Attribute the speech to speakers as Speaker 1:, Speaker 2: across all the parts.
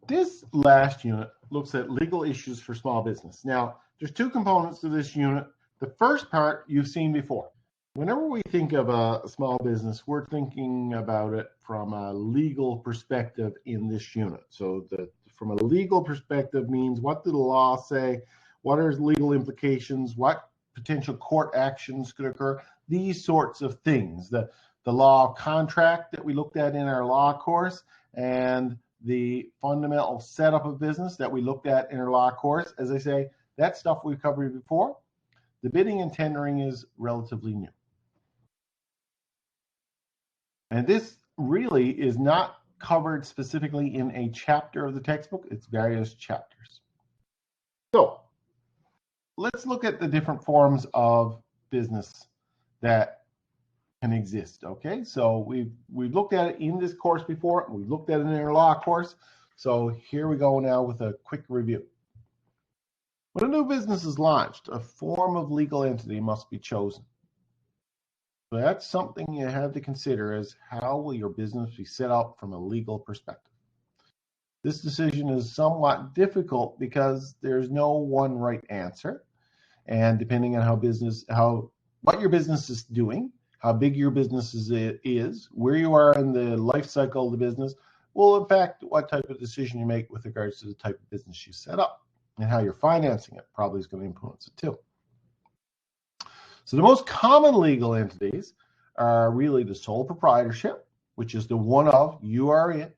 Speaker 1: This last unit looks at legal issues for small business. Now, there's two components to this unit. The first part you've seen before. Whenever we think of a small business, we're thinking about it from a legal perspective in this unit. So from a legal perspective means, what do the law say? What are legal implications? What potential court actions could occur? These sorts of things. The law of contract that we looked at in our law course, and the fundamental setup of business that we looked at in our law course. As I say, that stuff we've covered before. The bidding and tendering is relatively new. And this really is not covered specifically in a chapter of the textbook. It's various chapters. So let's look at the different forms of business that can exist. Okay, so we've looked at it in this course before. We've looked at it in our law course. So here we go now with a quick review. When a new business is launched, a form of legal entity must be chosen. So that's something you have to consider, is how will your business be set up from a legal perspective. This decision is somewhat difficult because there's no one right answer. And depending on what your business is doing, how big your business is, where you are in the life cycle of the business, will affect what type of decision you make with regards to the type of business you set up. And how you're financing it probably is going to influence it too. So the most common legal entities are really the sole proprietorship, which is the one of you are it.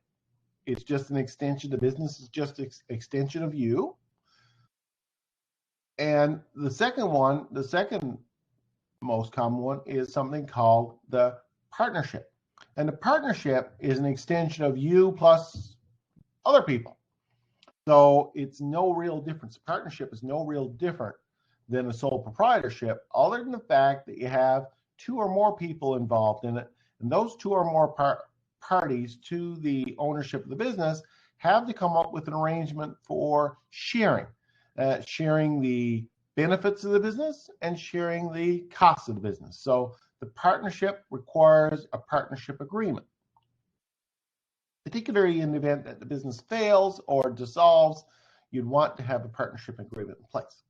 Speaker 1: It's just an extension. The business is just an extension of you. And the second most common one is something called the partnership. And the partnership is an extension of you plus other people. So it's no real difference. The partnership is no real different than a sole proprietorship, other than the fact that you have two or more people involved in it. And those two or more parties to the ownership of the business have to come up with an arrangement for sharing the benefits of the business and sharing the costs of the business. So the partnership requires a partnership agreement. Particularly in the event that the business fails or dissolves, you'd want to have a partnership agreement in place.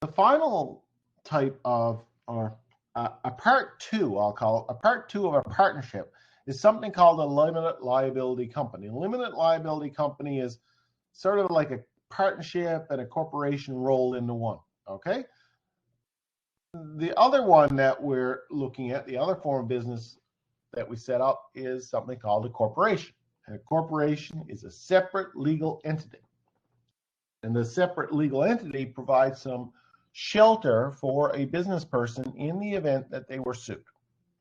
Speaker 1: The final type of, or a part two, I'll call it, a part two of a partnership is something called a limited liability company. A limited liability company is sort of like a partnership and a corporation rolled into one, okay? The other one that we're looking at, the other form of business that we set up, is something called a corporation. And a corporation is a separate legal entity. And the separate legal entity provides some shelter for a business person in the event that they were sued.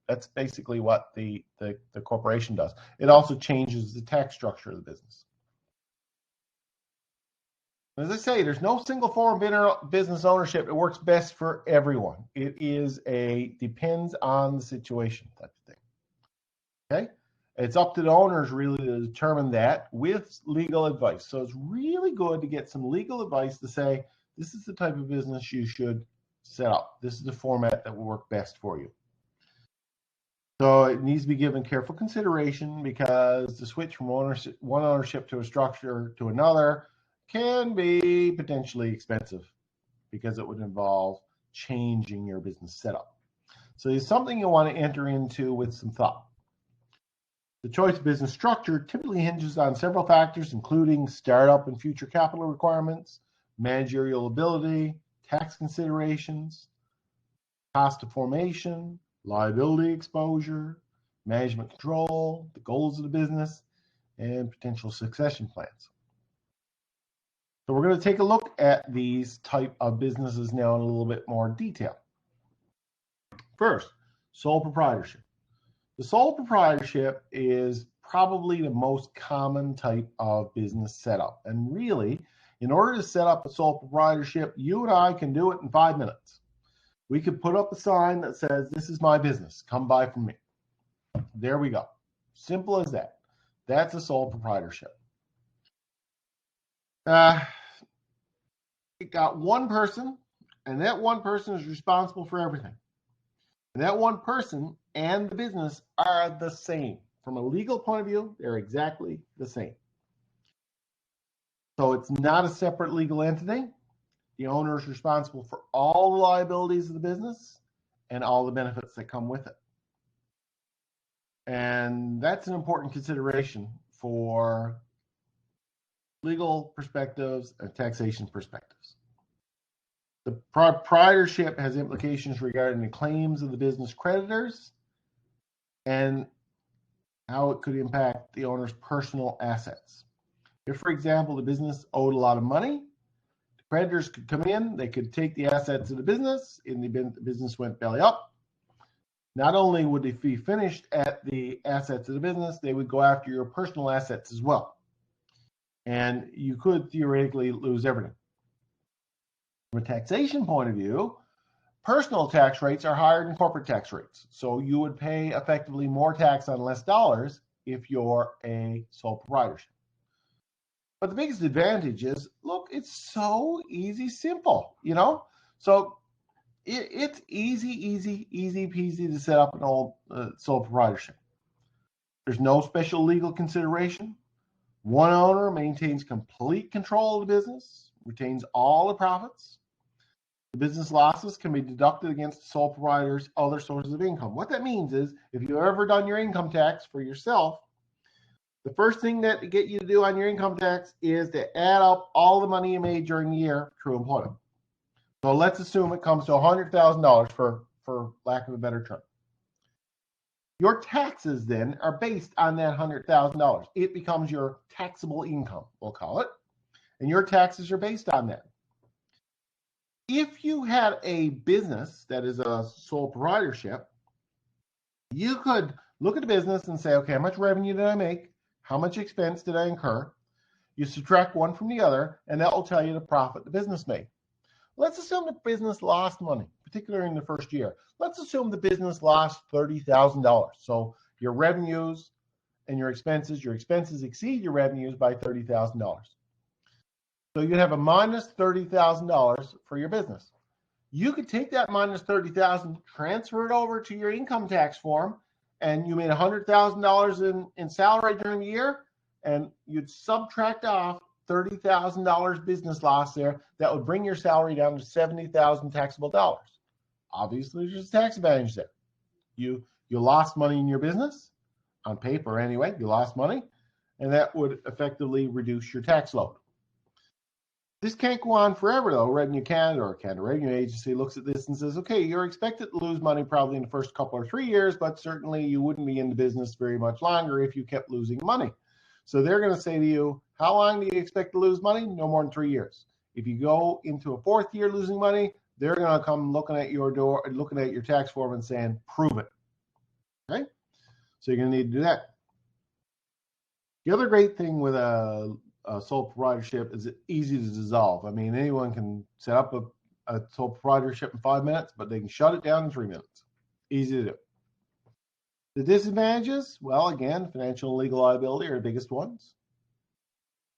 Speaker 1: That's basically what the corporation does. It also changes the tax structure of the business. As I say, there's no single form of business ownership that works best for everyone. It depends on the situation type of thing. Okay? It's up to the owners really to determine that with legal advice. So it's really good to get some legal advice to say, this is the type of business you should set up. This is the format that will work best for you. So it needs to be given careful consideration, because the switch from one ownership to a structure to another can be potentially expensive, because it would involve changing your business setup. So it's something you want to enter into with some thought. The choice of business structure typically hinges on several factors, including startup and future capital requirements, managerial ability, tax considerations, cost of formation, liability exposure, management control, the goals of the business, and potential succession plans. So we're going to take a look at these type of businesses now in a little bit more detail. First, sole proprietorship. The sole proprietorship is probably the most common type of business setup. And really, in order to set up a sole proprietorship, you and I can do it in 5 minutes. We could put up a sign that says, "This is my business, come buy from me." There we go. Simple as that. That's a sole proprietorship. You got one person, and that one person is responsible for everything. And that one person and the business are the same. From a legal point of view, they're exactly the same. So it's not a separate legal entity. The owner is responsible for all the liabilities of the business and all the benefits that come with it. And that's an important consideration for legal perspectives and taxation perspectives. The proprietorship has implications regarding the claims of the business creditors and how it could impact the owner's personal assets. If, for example, the business owed a lot of money, the creditors could come in, they could take the assets of the business, and the business went belly up. Not only would they be finished at the assets of the business, they would go after your personal assets as well. And you could theoretically lose everything. From a taxation point of view, personal tax rates are higher than corporate tax rates. So you would pay effectively more tax on less dollars if you're a sole proprietorship. But the biggest advantage is, look, it's so easy, simple, you know? So it's easy peasy to set up an old sole proprietorship. There's no special legal consideration. One owner maintains complete control of the business, retains all the profits. The business losses can be deducted against the sole proprietor's other sources of income. What that means is, if you've ever done your income tax for yourself, the first thing that get you to do on your income tax is to add up all the money you made during the year through employment. So let's assume it comes to $100,000 for lack of a better term. Your taxes then are based on that $100,000. It becomes your taxable income, we'll call it, and your taxes are based on that. If you had a business that is a sole proprietorship, you could look at the business and say, okay, how much revenue did I make? How much expense did I incur? You subtract one from the other, and that will tell you the profit the business made. Let's assume the business lost money, particularly in the first year. Let's assume the business lost $30,000. So your revenues and your expenses exceed your revenues by $30,000. So you'd have a minus $30,000 for your business. You could take that minus $30,000, transfer it over to your income tax form, and you made $100,000 in salary during the year, and you'd subtract off $30,000 business loss there. That would bring your salary down to $70,000 taxable dollars. Obviously, there's a tax advantage there. You lost money in your business, on paper anyway, you lost money, and that would effectively reduce your tax load. This can't go on forever, though. Revenue Canada or Canada Revenue Agency looks at this and says, okay, you're expected to lose money probably in the first couple or 3 years, but certainly you wouldn't be in the business very much longer if you kept losing money. So they're going to say to you, how long do you expect to lose money? No more than 3 years. If you go into a fourth year losing money, they're going to come looking at your door, looking at your tax form and saying, prove it. Okay? So you're going to need to do that. The other great thing with a sole proprietorship is it's easy to dissolve. I mean, anyone can set up a sole proprietorship in 5 minutes, but they can shut it down in 3 minutes. Easy to do. The disadvantages, well, again, financial and legal liability are the biggest ones.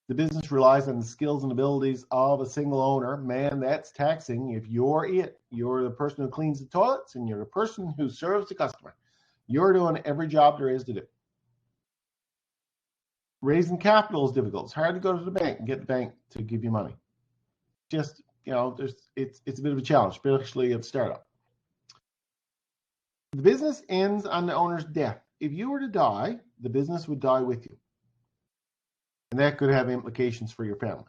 Speaker 1: The business relies on the skills and abilities of a single owner. Man, that's taxing. If you're you're the person who cleans the toilets and you're the person who serves the customer. You're doing every job there is to do. Raising capital is difficult. It's hard to go to the bank and get the bank to give you money. Just, you know, it's a bit of a challenge, especially at startup. The business ends on the owner's death. If you were to die, the business would die with you. And that could have implications for your family.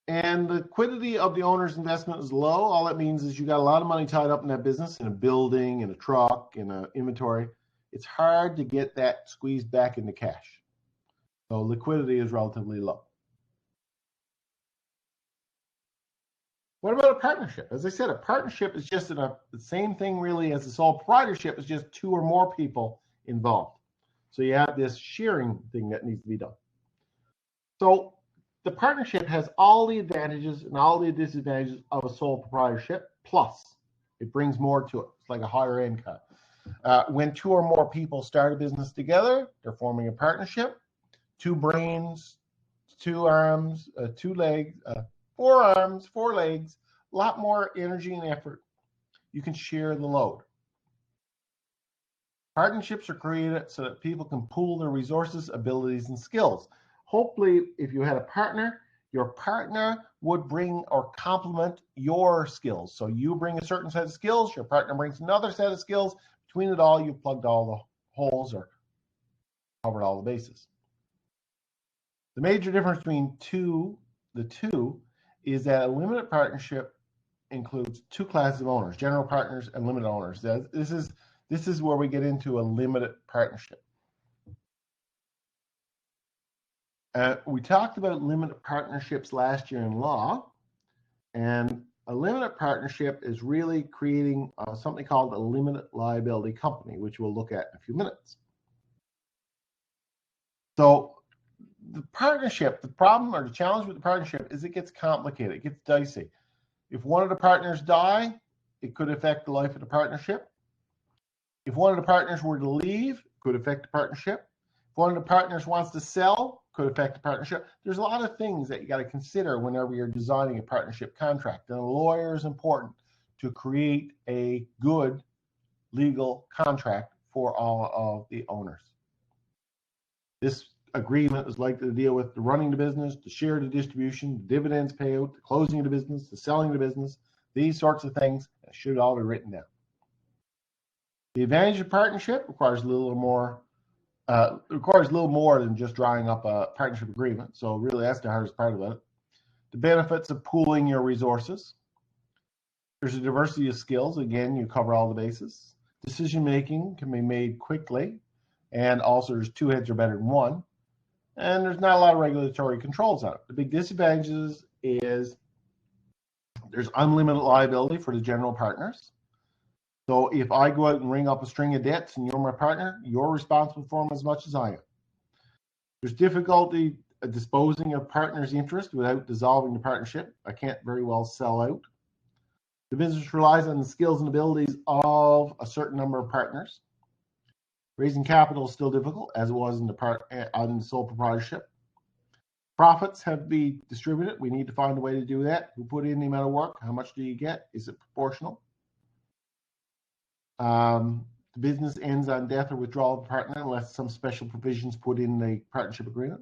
Speaker 1: And the liquidity of the owner's investment is low. All that means is you got a lot of money tied up in that business, in a building, in a truck, in an inventory. It's hard to get that squeezed back into cash. So liquidity is relatively low. What about a partnership? As I said, a partnership is just the same thing really as a sole proprietorship. It's just 2 or more people involved. So you have this sharing thing that needs to be done. So the partnership has all the advantages and all the disadvantages of a sole proprietorship, plus it brings more to it. It's like a higher end cut. When 2 or more people start a business together, they're forming a partnership. 2 brains, 2 arms, 2 legs, 4 arms, 4 legs, a lot more energy and effort. You can share the load. Partnerships are created so that people can pool their resources, abilities, and skills. hopefully, if you had a partner, your partner would bring or complement your skills. So you bring a certain set of skills, your partner brings another set of skills. Between it all, you've plugged all the holes or covered all the bases. The major difference between the two is that a limited partnership includes two classes of owners, general partners and limited owners. This is where we get into a limited partnership. We talked about limited partnerships last year in law, and a limited partnership is really creating something called a limited liability company, which we'll look at in a few minutes. So the partnership, the problem or the challenge with the partnership is it gets complicated, it gets dicey. If one of the partners die, it could affect the life of the partnership. If one of the partners were to leave, it could affect the partnership. If one of the partners wants to sell, it could affect the partnership. There's a lot of things that you got to consider whenever you're designing a partnership contract. And a lawyer is important to create a good legal contract for all of the owners. This agreement is likely to deal with the running the business, the share of the distribution, the dividends payout, the closing of the business, the selling of the business, these sorts of things that should all be written down. The advantage of partnership requires a little more than just drawing up a partnership agreement. So really that's the hardest part about it. The benefits of pooling your resources. There's a diversity of skills. Again, you cover all the bases. Decision making can be made quickly, and also there's two heads are better than one. And there's not a lot of regulatory controls on it. The big disadvantages is there's unlimited liability for the general partners. So if I go out and ring up a string of debts and you're my partner, you're responsible for them as much as I am. There's difficulty disposing of partners' interest without dissolving the partnership. I can't very well sell out. The business relies on the skills and abilities of a certain number of partners. Raising capital is still difficult, as it was in the sole proprietorship. Profits have to be distributed. We need to find a way to do that. Who put in the amount of work? How much do you get? Is it proportional? The business ends on death or withdrawal of the partner unless some special provisions put in the partnership agreement.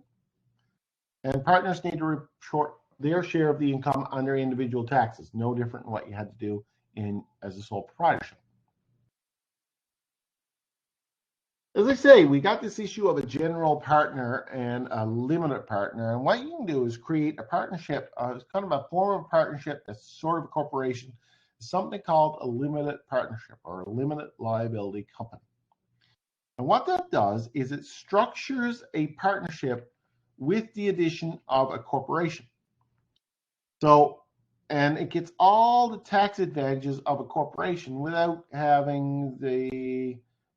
Speaker 1: And partners need to report their share of the income on their individual taxes, no different than what you had to do as a sole proprietorship. As I say, we got this issue of a general partner and a limited partner. And what you can do is create a partnership, it's kind of a form of partnership that's sort of a corporation, something called a limited partnership or a limited liability company. And what that does is it structures a partnership with the addition of a corporation. So, and it gets all the tax advantages of a corporation without having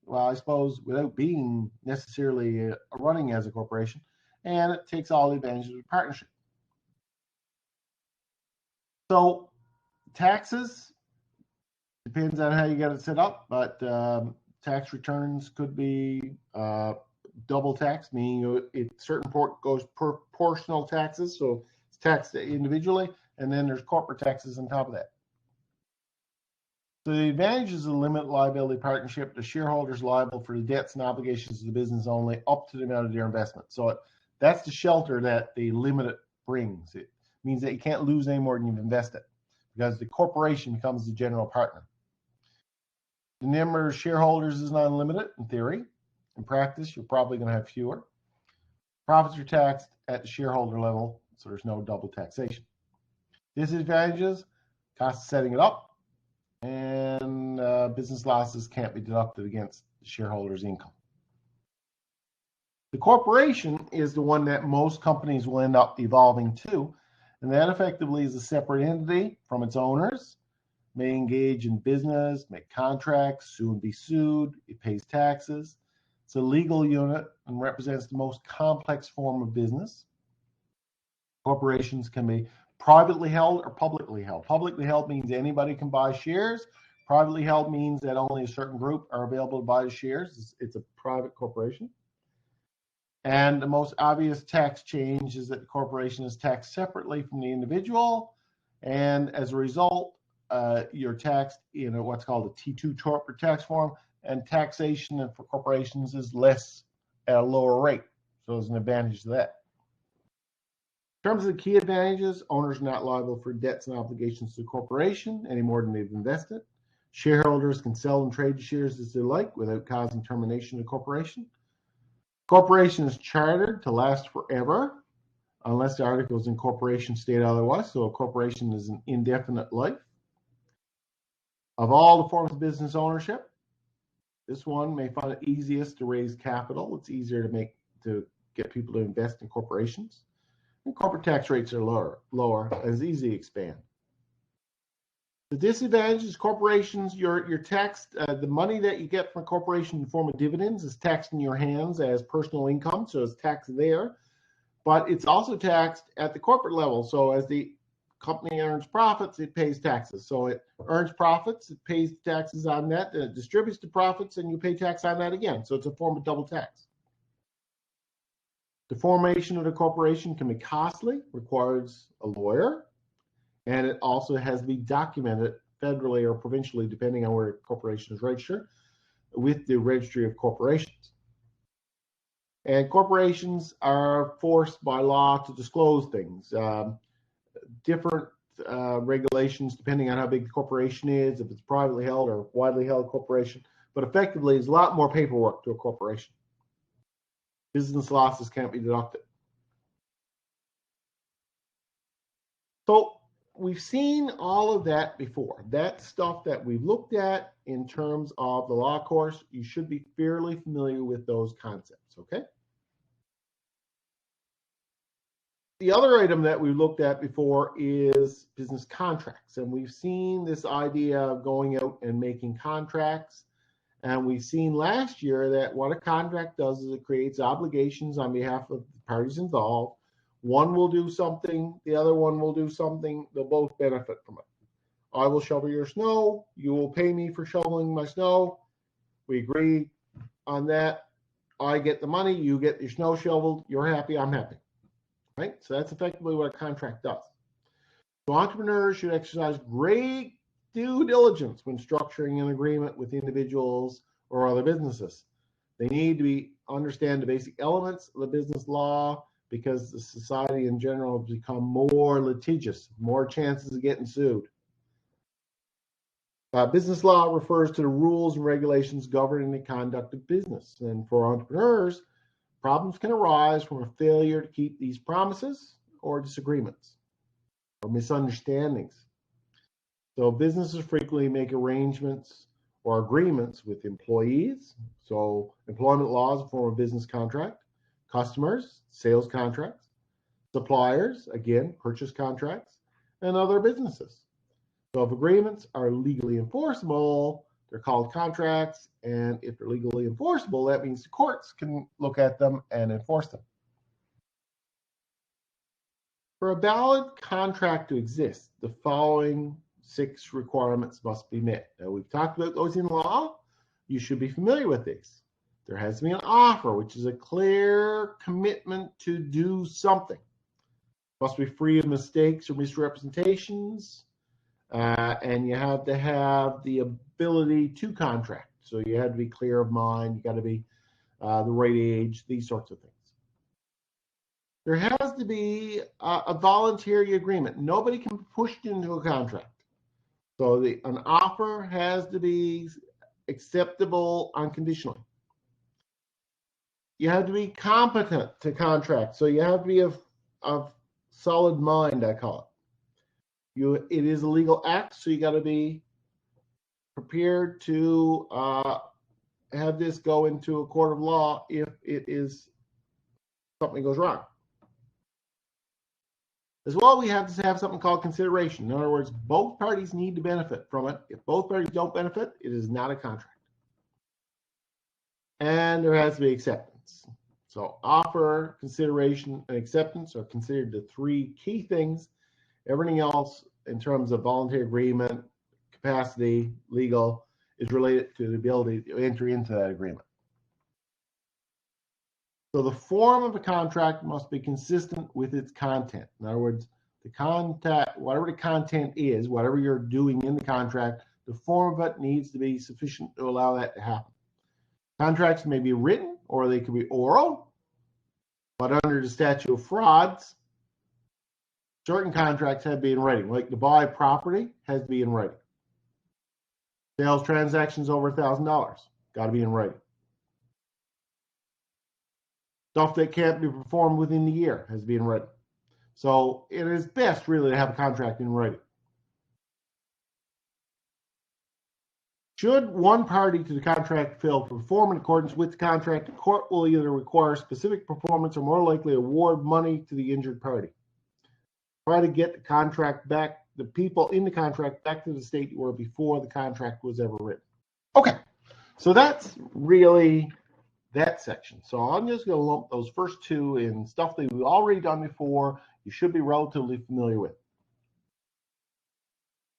Speaker 1: I suppose without being necessarily running as a corporation, and it takes all the advantages of a partnership. So taxes, depends on how you get it set up, but tax returns could be double tax, meaning certain goes proportional taxes, so it's taxed individually, and then there's corporate taxes on top of that. So the advantages of the limited liability partnership, the shareholders liable for the debts and obligations of the business only up to the amount of their investment. So that's the shelter that the limited brings. It means that you can't lose any more than you've invested because the corporation becomes the general partner. The number of shareholders is not unlimited in theory. In practice, you're probably going to have fewer. Profits are taxed at the shareholder level, so there's no double taxation. Disadvantages, cost of setting it up, and business losses can't be deducted against the shareholders' income. The corporation is the one that most companies will end up evolving to, and that effectively is a separate entity from its owners, may engage in business, make contracts, sue and be sued, it pays taxes. It's a legal unit and represents the most complex form of business. Corporations can be privately held or publicly held. Publicly held means anybody can buy shares. Privately held means that only a certain group are available to buy the shares. It's a private corporation. And the most obvious tax change is that the corporation is taxed separately from the individual. And as a result, you're taxed in what's called a T2 corporate tax form, and taxation for corporations is less at a lower rate. So there's an advantage to that. In terms of the key advantages, owners are not liable for debts and obligations to the corporation any more than they've invested. Shareholders can sell and trade shares as they like without causing termination of the corporation. Corporation is chartered to last forever unless the articles in corporation state otherwise. So a corporation is an indefinite life. Of all the forms of business ownership, this one may find it easiest to raise capital. It's easier to get people to invest in corporations. And corporate tax rates are lower, and it's easy to expand. The disadvantages: corporations, you're taxed. The money that you get from a corporation in the form of dividends is taxed in your hands as personal income, so it's taxed there. But it's also taxed at the corporate level. So as the company earns profits, it pays taxes. So it earns profits, it pays taxes on that, it distributes the profits, and you pay tax on that again. So it's a form of double tax. The formation of the corporation can be costly, requires a lawyer, and it also has to be documented federally or provincially, depending on where a corporation is registered, with the Registry of Corporations. And corporations are forced by law to disclose things. Different regulations depending on how big the corporation is, if it's privately held or widely held corporation. But effectively, there's a lot more paperwork to a corporation. Business losses can't be deducted. So we've seen all of that before. That stuff that we've looked at in terms of the law course, you should be fairly familiar with those concepts, okay? The other item that we looked at before is business contracts. And we've seen this idea of going out and making contracts. And we've seen last year that what a contract does is it creates obligations on behalf of the parties involved. One will do something, the other one will do something. They'll both benefit from it. I will shovel your snow. You will pay me for shoveling my snow. We agree on that. I get the money. You get your snow shoveled. You're happy. I'm happy. Right? So that's effectively what a contract does. So entrepreneurs should exercise great due diligence when structuring an agreement with individuals or other businesses. They need to understand the basic elements of the business law because the society in general has become more litigious, more chances of getting sued. Business law refers to the rules and regulations governing the conduct of business. And for entrepreneurs, problems can arise from a failure to keep these promises or disagreements or misunderstandings. So businesses frequently make arrangements or agreements with employees. So employment law is a form of business contract. Customers, sales contracts. Suppliers, again, purchase contracts. And other businesses. So if agreements are legally enforceable, they're called contracts. And if they're legally enforceable, that means the courts can look at them and enforce them. For a valid contract to exist, the following 6 requirements must be met. Now, we've talked about those in law. You should be familiar with these. There has to be an offer, which is a clear commitment to do something. It must be free of mistakes or misrepresentations. And you have to have the ability to contract. So you have to be clear of mind. You got to be the right age, these sorts of things. There has to be a voluntary agreement. Nobody can be pushed into a contract. So an offer has to be acceptable unconditionally. You have to be competent to contract. So you have to be of solid mind, I call it. It is a legal act, so you got to be prepared to have this go into a court of law if it is something goes wrong. As well, we have to have something called consideration. In other words, both parties need to benefit from it. If both parties don't benefit, it is not a contract. And there has to be acceptance. So offer, consideration, and acceptance are considered the 3 key things. Everything else in terms of voluntary agreement, capacity, legal, is related to the ability to enter into that agreement. So the form of a contract must be consistent with its content. In other words, whatever the content is, whatever you're doing in the contract, the form of it needs to be sufficient to allow that to happen. Contracts may be written or they can be oral, but under the statute of frauds, Certain contracts have to be in writing, like to buy property has to be in writing. Sales transactions over $1,000, got to be in writing. Stuff that can't be performed within the year has to be in writing. So it is best really to have a contract in writing. Should one party to the contract fail to perform in accordance with the contract, the court will either require specific performance or more likely award money to the injured party. Try to get the contract back, the people in the contract back to the state you were before the contract was ever written. Okay, so that's really that section. So I'm just going to lump those first two in stuff that we've already done before, you should be relatively familiar with.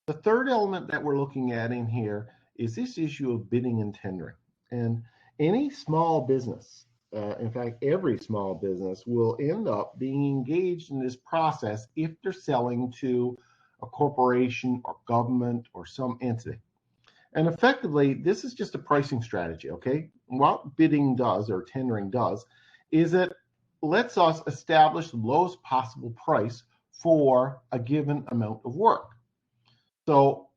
Speaker 1: The third element that we're looking at in here is this issue of bidding and tendering. And any small business, in fact, every small business will end up being engaged in this process if they're selling to a corporation or government or some entity. And effectively, this is just a pricing strategy, okay? What bidding does or tendering does is it lets us establish the lowest possible price for a given amount of work. So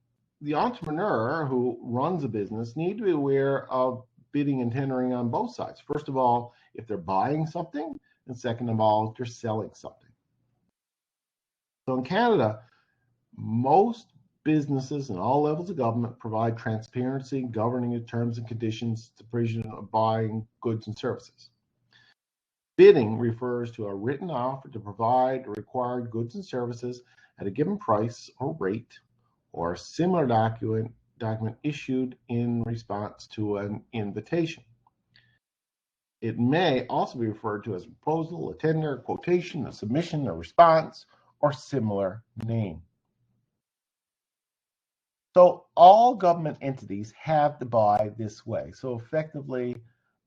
Speaker 1: the entrepreneur who runs a business need to be aware of bidding and tendering on both sides. First of all, if they're buying something, and second of all, if they're selling something. So in Canada, most businesses and all levels of government provide transparency governing the terms and conditions to provision of buying goods and services. Bidding refers to a written offer to provide required goods and services at a given price or rate, or a similar document issued in response to an invitation. It may also be referred to as a proposal, a tender, a quotation, a submission, a response, or similar name. So all government entities have to buy this way. So effectively,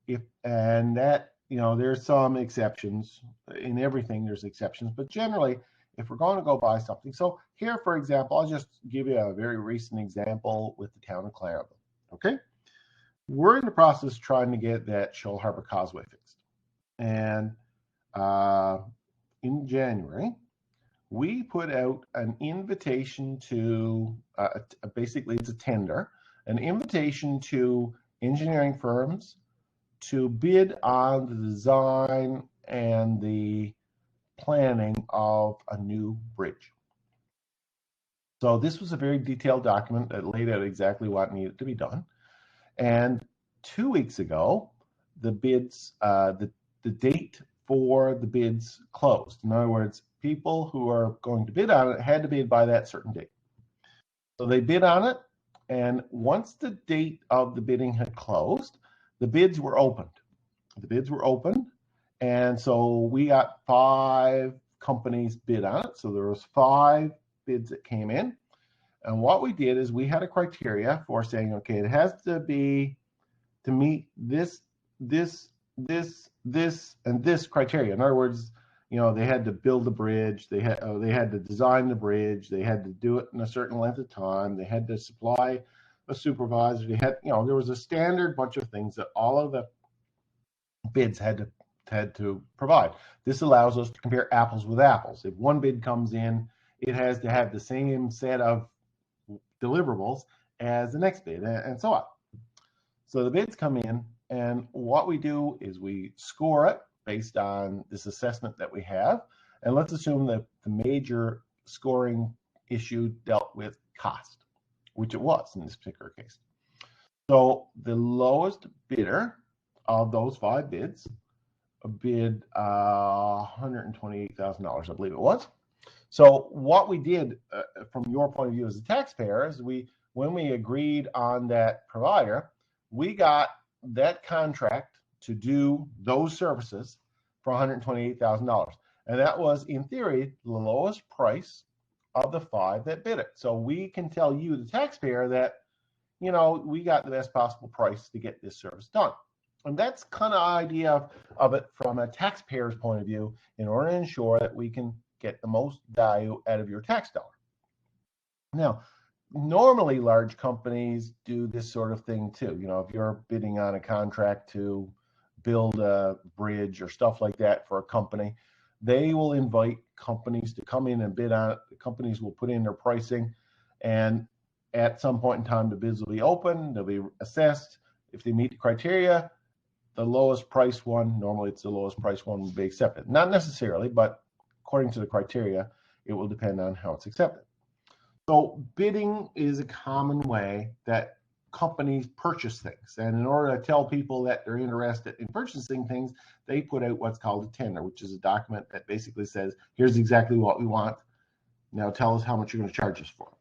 Speaker 1: there's some exceptions. In everything, there's exceptions, but generally, if we're going to go buy something. So here, for example, I'll just give you a very recent example with the town of Clarendon, okay? We're in the process of trying to get that Shoal Harbor Causeway fixed. And in January, we put out an invitation to, basically it's a tender, an invitation to engineering firms to bid on the design and the planning of a new bridge. So this was a very detailed document that laid out exactly what needed to be done. And 2 weeks ago, the bids, the date for the bids closed. In other words, people who are going to bid on it had to bid by that certain date. So they bid on it, and once the date of the bidding had closed, the bids were opened. The bids were opened, and so we got 5 companies bid on it. So there was 5 bids that came in. And what we did is we had a criteria for saying, okay, it has to be to meet this, and this criteria. In other words, they had to build the bridge, they had to design the bridge, they had to do it in a certain length of time, they had to supply a supervisor, they had, there was a standard bunch of things that all of the bids had to provide. This allows us to compare apples with apples. If one bid comes in, it has to have the same set of deliverables as the next bid, and so on. So the bids come in, and what we do is we score it based on this assessment that we have. And let's assume that the major scoring issue dealt with cost, which it was in this particular case. So the lowest bidder of those 5 bids bid $128,000, I believe it was. So what we did from your point of view as a taxpayer is when we agreed on that provider, we got that contract to do those services for $128,000. And that was, in theory, the lowest price of the 5 that bid it. So we can tell you, the taxpayer, that, we got the best possible price to get this service done. And that's kind of idea of it from a taxpayer's point of view, in order to ensure that we can get the most value out of your tax dollar. Now, normally large companies do this sort of thing too. If you're bidding on a contract to build a bridge or stuff like that for a company, they will invite companies to come in and bid on it. The companies will put in their pricing, and at some point in time, the bids will be open, they'll be assessed. If they meet the criteria, the lowest price one, normally it's the lowest price one, will be accepted. Not necessarily, but according to the criteria, it will depend on how it's accepted. So bidding is a common way that companies purchase things. And in order to tell people that they're interested in purchasing things, they put out what's called a tender, which is a document that basically says, here's exactly what we want. Now tell us how much you're going to charge us for it.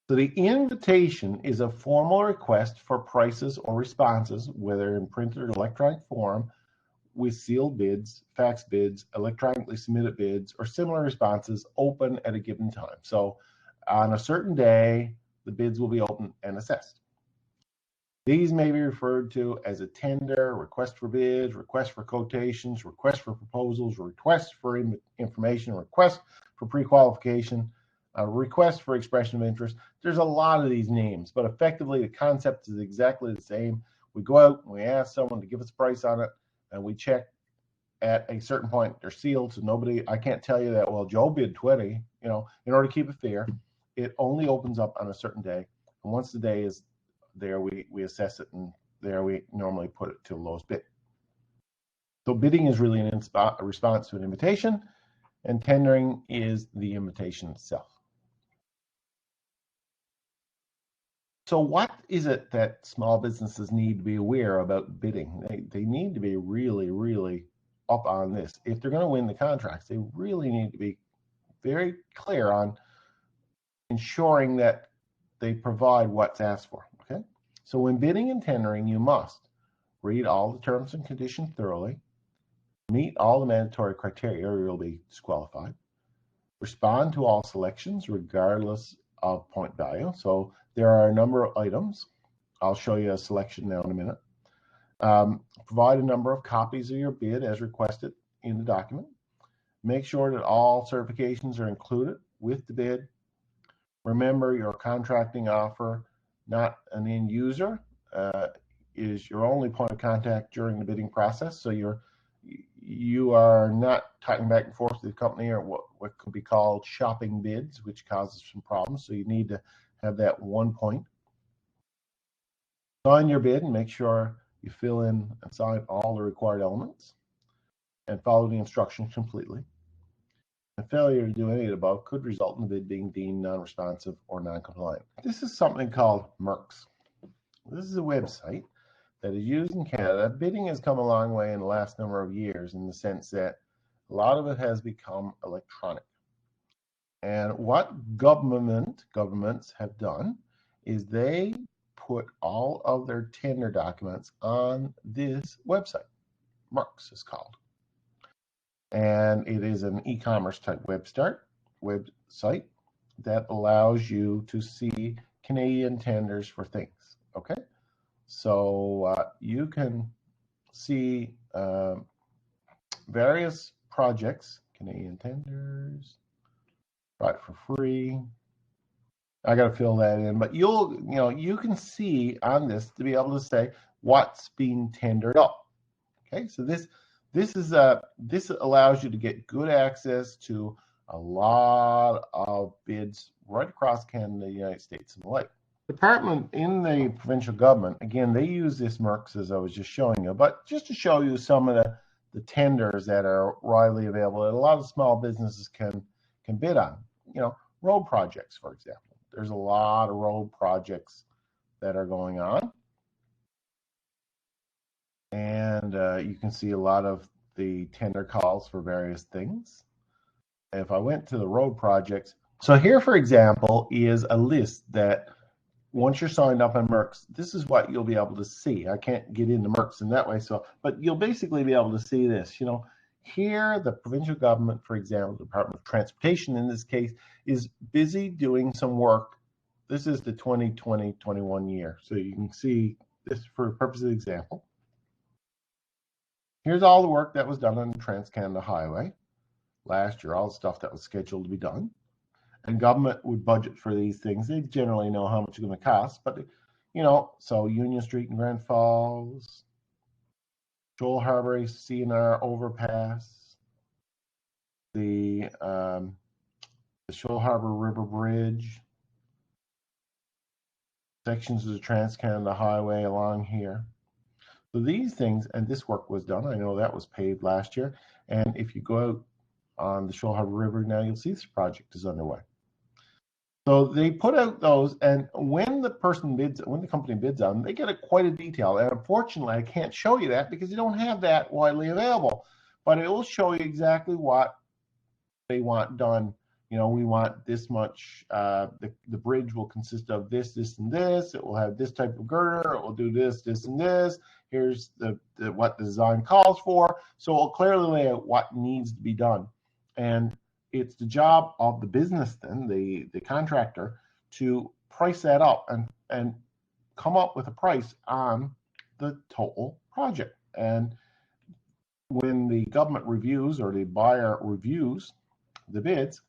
Speaker 1: So the invitation is a formal request for prices or responses, whether in printed or electronic form, with sealed bids, fax bids, electronically submitted bids, or similar responses open at a given time. So on a certain day, the bids will be open and assessed. These may be referred to as a tender, request for bids, request for quotations, request for proposals, request for information, request for pre-qualification, a request for expression of interest. There's a lot of these names, but effectively the concept is exactly the same. We go out and we ask someone to give us a price on it, and we check at a certain point. They're sealed, so nobody, I can't tell you that, well, Joe bid 20, in order to keep it fair. It only opens up on a certain day. And once the day is there, we assess it, and there we normally put it to the lowest bid. So bidding is really a response to an invitation, and tendering is the invitation itself. So what is it that small businesses need to be aware about bidding? They need to be really, really up on this. If they're going to win the contracts, they really need to be very clear on ensuring that they provide what's asked for, okay? So when bidding and tendering, you must read all the terms and conditions thoroughly, meet all the mandatory criteria or you'll be disqualified, respond to all selections regardless of point value. So there are a number of items. I'll show you a selection now in a minute. Provide a number of copies of your bid as requested in the document. Make sure that all certifications are included with the bid. Remember, your contracting offer, not an end user, is your only point of contact during the bidding process. So you are not talking back and forth to the company or what could be called shopping bids, which causes some problems. So you need to have that one point. Sign your bid and make sure you fill in and sign all the required elements and follow the instructions completely. A failure to do any of the above could result in the bid being deemed non-responsive or non-compliant. This is something called MERX. This is a website that is used in Canada. Bidding has come a long way in the last number of years in the sense that a lot of it has become electronic. And what governments have done is they put all of their tender documents on this website. MERX is called. And it is an e-commerce type website that allows you to see Canadian tenders for things, okay? So you can see various projects, Canadian tenders, right for free. I got to fill that in, but you can see on this to be able to say what's being tendered up. Okay, so this allows you to get good access to a lot of bids right across Canada, the United States, and the like. Department in the provincial government, again, they use this MERX as I was just showing you, but just to show you some of the tenders that are widely available that a lot of small businesses can bid on. Road projects, for example. There's a lot of road projects that are going on. And you can see a lot of the tender calls for various things. If I went to the road projects, so here, for example, is a list that once you're signed up on MERX, this is what you'll be able to see. I can't get into MERX in that way, but you'll basically be able to see this. Here, the provincial government, for example, the Department of Transportation in this case, is busy doing some work. This is the 2020-21 year. So you can see this for the purpose of the example. Here's all the work that was done on the Trans-Canada Highway last year, all the stuff that was scheduled to be done. And government would budget for these things. They generally know how much it's going to cost, but so Union Street in Grand Falls, Shoal Harbor CNR overpass, the Shoal Harbor River Bridge, sections of the Trans-Canada Highway along here. So these things, and this work was done. I know that was paved last year. And if you go out on the Shoal Harbor River now, you'll see this project is underway. So they put out those, and when the company bids on them, they get quite a detail. And unfortunately, I can't show you that because you don't have that widely available. But it will show you exactly what they want done. You know, we want this much. The bridge will consist of this, this, and this. It will have this type of girder. It will do this, this, and this. Here's what the design calls for. So it will clearly lay out what needs to be done. And it's the job of the business, then the contractor, to price that up and come up with a price on the total project. And when the government reviews or the buyer reviews the bids,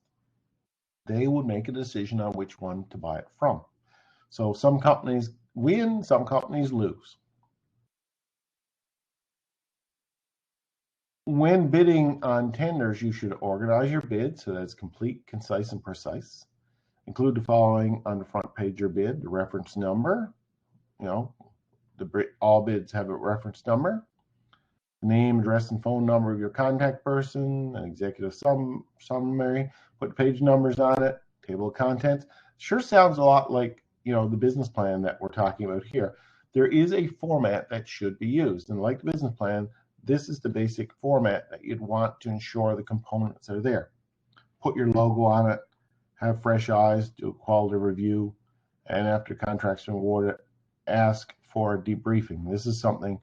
Speaker 1: they would make a decision on which one to buy it from. So some companies win, some companies lose. When bidding on tenders, you should organize your bid so that it's complete, concise, and precise. Include the following on the front page of your bid: the reference number. You know, all bids have a reference number. The name, address, and phone number of your contact person, an executive summary, put page numbers on it, table of contents. Sure sounds a lot like, you know, the business plan that we're talking about here. There is a format that should be used, and like the business plan, this is the basic format that you'd want to ensure the components are there. Put your logo on it, have fresh eyes, do a quality review, and after contracts are awarded, ask for a debriefing. This is something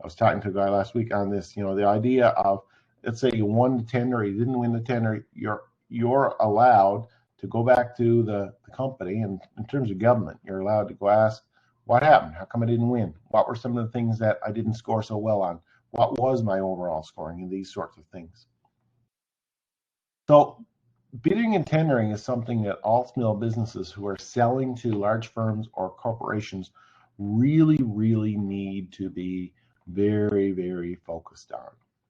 Speaker 1: I was talking to a guy last week on this. You know, the idea of, let's say you won the tender, or you didn't win the tender, you're allowed to go back to the company, and in terms of government, you're allowed to go ask, what happened? How come I didn't win? What were some of the things that I didn't score so well on? What was my overall scoring, and these sorts of things. So bidding and tendering is something that all small businesses who are selling to large firms or corporations really, really need to be very, very focused on.